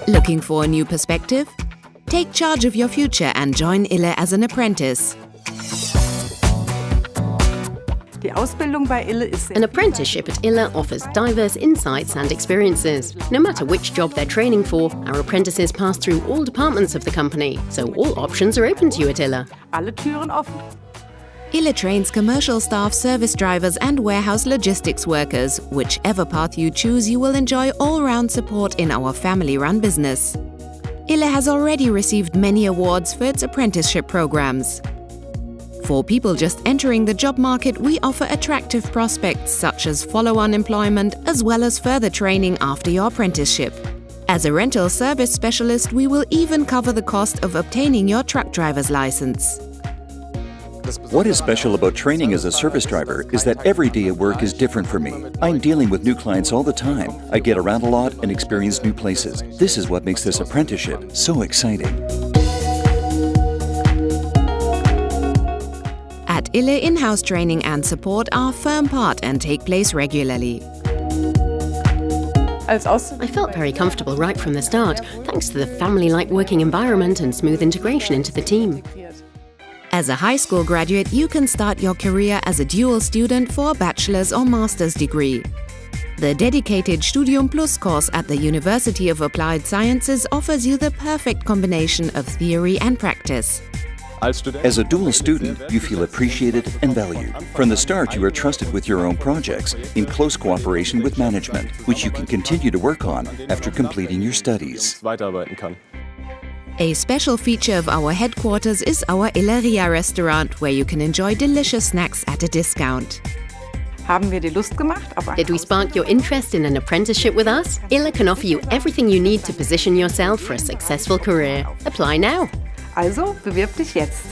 Looking for a new perspective? Take charge of your future and join ILLE as an apprentice. An apprenticeship at ILLE offers diverse insights and experiences. No matter which job they're training for, our apprentices pass through all departments of the company, so all options are open to you at ILLE. ILLE trains commercial staff, service drivers and warehouse logistics workers. Whichever path you choose, you will enjoy all-round support in our family-run business. ILLE has already received many awards for its apprenticeship programs. For people just entering the job market, we offer attractive prospects such as follow-on employment as well as further training after your apprenticeship. As a rental service specialist, we will even cover the cost of obtaining your truck driver's license. What is special about training as a service driver is that every day at work is different for me. I'm dealing with new clients all the time. I get around a lot and experience new places. This is what makes this apprenticeship so exciting. At ILLE, in-house training and support are a firm part and take place regularly. I felt very comfortable right from the start, thanks to the family-like working environment and smooth integration into the team. As a high school graduate, you can start your career as a dual student for a bachelor's or master's degree. The dedicated Studium Plus course at the University of Applied Sciences offers you the perfect combination of theory and practice. As a dual student, you feel appreciated and valued. From the start, you are trusted with your own projects in close cooperation with management, which you can continue to work on after completing your studies. A special feature of our headquarters is our ILLE restaurant, where you can enjoy delicious snacks at a discount. Did we spark your interest in an apprenticeship with us? ILLE can offer you everything you need to position yourself for a successful career. Apply now. Also, bewirb dich jetzt!